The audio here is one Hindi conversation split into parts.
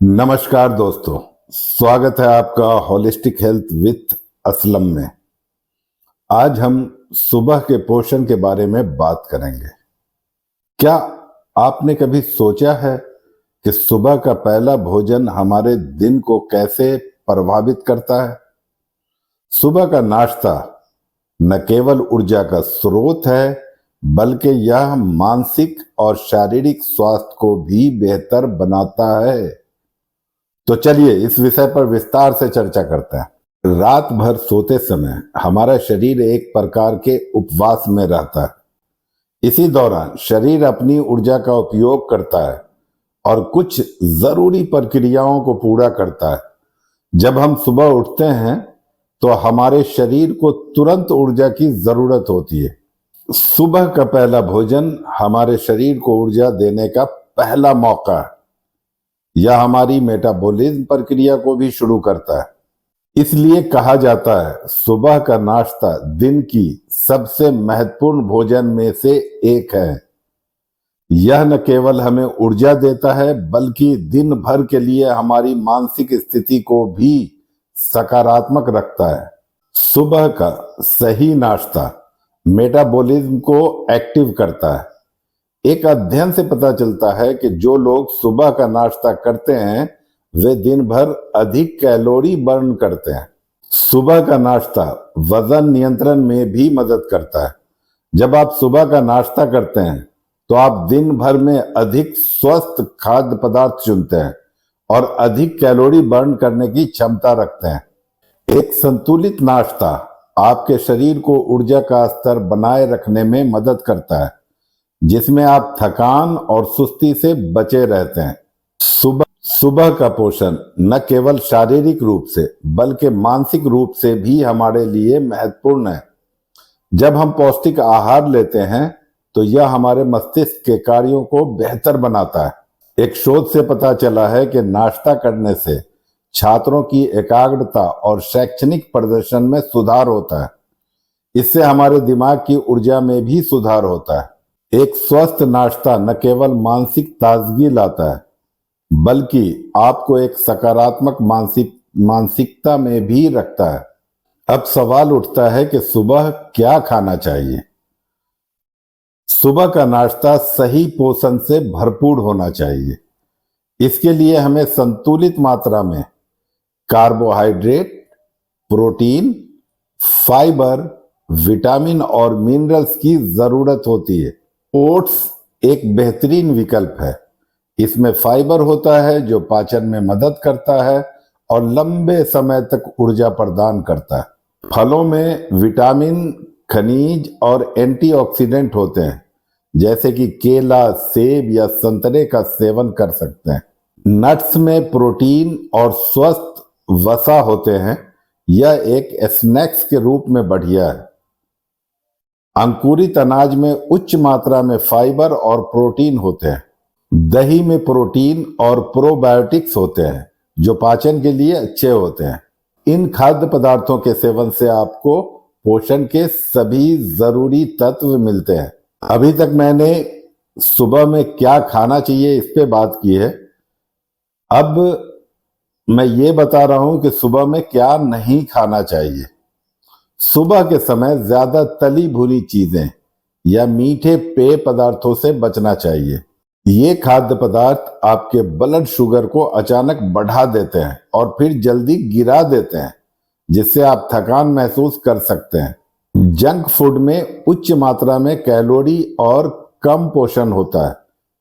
नमस्कार दोस्तों, स्वागत है आपका होलिस्टिक हेल्थ विथ असलम में। आज हम सुबह के पोषण के बारे में बात करेंगे। क्या आपने कभी सोचा है कि सुबह का पहला भोजन हमारे दिन को कैसे प्रभावित करता है? सुबह का नाश्ता न केवल ऊर्जा का स्रोत है, बल्कि यह मानसिक और शारीरिक स्वास्थ्य को भी बेहतर बनाता है। तो चलिए इस विषय पर विस्तार से चर्चा करते हैं। रात भर सोते समय हमारा शरीर एक प्रकार के उपवास में रहता है। इसी दौरान शरीर अपनी ऊर्जा का उपयोग करता है और कुछ जरूरी प्रक्रियाओं को पूरा करता है। जब हम सुबह उठते हैं तो हमारे शरीर को तुरंत ऊर्जा की जरूरत होती है। सुबह का पहला भोजन हमारे शरीर को ऊर्जा देने का पहला मौका है। यह हमारी मेटाबॉलिज्म प्रक्रिया को भी शुरू करता है। इसलिए कहा जाता है, सुबह का नाश्ता दिन की सबसे महत्वपूर्ण भोजन में से एक है। यह न केवल हमें ऊर्जा देता है, बल्कि दिन भर के लिए हमारी मानसिक स्थिति को भी सकारात्मक रखता है। सुबह का सही नाश्ता मेटाबॉलिज्म को एक्टिव करता है। एक अध्ययन से पता चलता है कि जो लोग सुबह का नाश्ता करते हैं वे दिन भर अधिक कैलोरी बर्न करते हैं। सुबह का नाश्ता वजन नियंत्रण में भी मदद करता है। जब आप सुबह का नाश्ता करते हैं तो आप दिन भर में अधिक स्वस्थ खाद्य पदार्थ चुनते हैं और अधिक कैलोरी बर्न करने की क्षमता रखते हैं। एक संतुलित नाश्ता आपके शरीर को ऊर्जा का स्तर बनाए रखने में मदद करता है, जिसमें आप थकान और सुस्ती से बचे रहते हैं। सुबह का पोषण न केवल शारीरिक रूप से बल्कि मानसिक रूप से भी हमारे लिए महत्वपूर्ण है। जब हम पौष्टिक आहार लेते हैं तो यह हमारे मस्तिष्क के कार्यों को बेहतर बनाता है। एक शोध से पता चला है कि नाश्ता करने से छात्रों की एकाग्रता और शैक्षणिक प्रदर्शन में सुधार होता है। इससे हमारे दिमाग की ऊर्जा में भी सुधार होता है। एक स्वस्थ नाश्ता न केवल मानसिक ताजगी लाता है, बल्कि आपको एक सकारात्मक मानसिकता में भी रखता है। अब सवाल उठता है कि सुबह क्या खाना चाहिए? सुबह का नाश्ता सही पोषण से भरपूर होना चाहिए। इसके लिए हमें संतुलित मात्रा में कार्बोहाइड्रेट, प्रोटीन, फाइबर, विटामिन और मिनरल्स की जरूरत होती है। ओट्स एक बेहतरीन विकल्प है। इसमें फाइबर होता है जो पाचन में मदद करता है और लंबे समय तक ऊर्जा प्रदान करता है। फलों में विटामिन, खनिज और एंटीऑक्सीडेंट होते हैं, जैसे कि केला, सेब या संतरे का सेवन कर सकते हैं। नट्स में प्रोटीन और स्वस्थ वसा होते हैं। यह एक स्नैक्स के रूप में बढ़िया है। अंकुरित अनाज में उच्च मात्रा में फाइबर और प्रोटीन होते हैं। दही में प्रोटीन और प्रोबायोटिक्स होते हैं जो पाचन के लिए अच्छे होते हैं। इन खाद्य पदार्थों के सेवन से आपको पोषण के सभी जरूरी तत्व मिलते हैं। अभी तक मैंने सुबह में क्या खाना चाहिए इस पे बात की है। अब मैं ये बता रहा हूं कि सुबह में क्या नहीं खाना चाहिए। सुबह के समय ज्यादा तली भुनी चीजें या मीठे पेय पदार्थों से बचना चाहिए। ये खाद्य पदार्थ आपके ब्लड शुगर को अचानक बढ़ा देते हैं और फिर जल्दी गिरा देते हैं, जिससे आप थकान महसूस कर सकते हैं। जंक फूड में उच्च मात्रा में कैलोरी और कम पोषण होता है,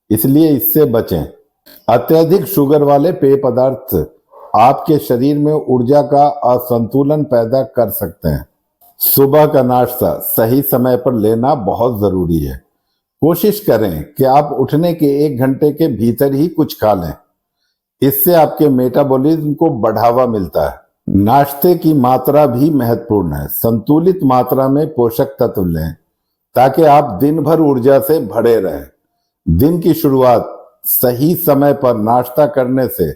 इसलिए इससे बचें। अत्यधिक शुगर वाले पेय पदार्थ आपके शरीर में ऊर्जा का असंतुलन पैदा कर सकते हैं। सुबह का नाश्ता सही समय पर लेना बहुत जरूरी है। कोशिश करें कि आप उठने के 1 घंटे के भीतर ही कुछ खा लें। इससे आपके मेटाबॉलिज्म को बढ़ावा मिलता है। नाश्ते की मात्रा भी महत्वपूर्ण है। संतुलित मात्रा में पोषक तत्व लें ताकि आप दिन भर ऊर्जा से भरे रहें। दिन की शुरुआत सही समय पर नाश्ता करने से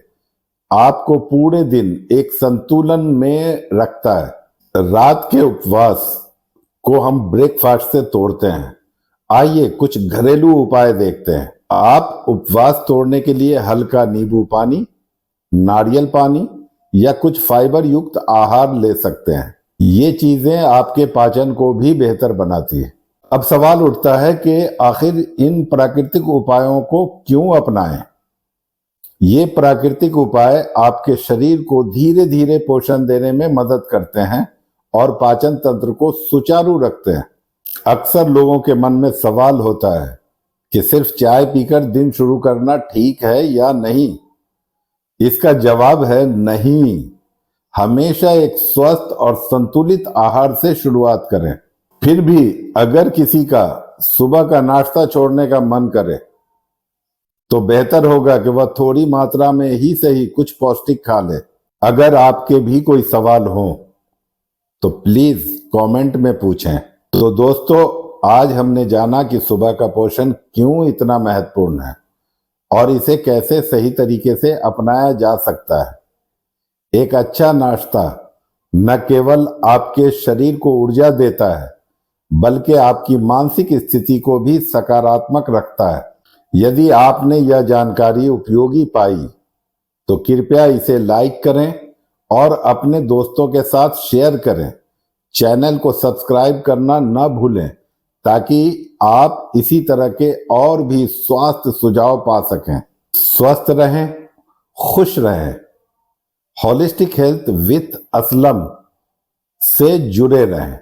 आपको पूरे दिन एक संतुलन में रखता है। रात के उपवास को हम ब्रेकफास्ट से तोड़ते हैं। आइए कुछ घरेलू उपाय देखते हैं। आप उपवास तोड़ने के लिए हल्का नींबू पानी, नारियल पानी या कुछ फाइबर युक्त आहार ले सकते हैं। ये चीजें आपके पाचन को भी बेहतर बनाती है। अब सवाल उठता है कि आखिर इन प्राकृतिक उपायों को क्यों अपनाएं? ये प्राकृतिक उपाय आपके शरीर को धीरे धीरे पोषण देने में मदद करते हैं और पाचन तंत्र को सुचारू रखते हैं। अक्सर लोगों के मन में सवाल होता है कि सिर्फ चाय पीकर दिन शुरू करना ठीक है या नहीं। इसका जवाब है नहीं। हमेशा एक स्वस्थ और संतुलित आहार से शुरुआत करें। फिर भी अगर किसी का सुबह का नाश्ता छोड़ने का मन करे तो बेहतर होगा कि वह थोड़ी मात्रा में ही सही कुछ पौष्टिक खा ले। अगर आपके भी कोई सवाल हो तो प्लीज कमेंट में पूछें। तो दोस्तों, आज हमने जाना कि सुबह का पोषण क्यों इतना महत्वपूर्ण है और इसे कैसे सही तरीके से अपनाया जा सकता है। एक अच्छा नाश्ता न केवल आपके शरीर को ऊर्जा देता है बल्कि आपकी मानसिक स्थिति को भी सकारात्मक रखता है। यदि आपने यह जानकारी उपयोगी पाई तो कृपया इसे लाइक करें और अपने दोस्तों के साथ शेयर करें। चैनल को सब्सक्राइब करना न भूलें ताकि आप इसी तरह के और भी स्वास्थ्य सुझाव पा सकें। स्वस्थ रहें, खुश रहें। होलिस्टिक हेल्थ विथ असलम से जुड़े रहें।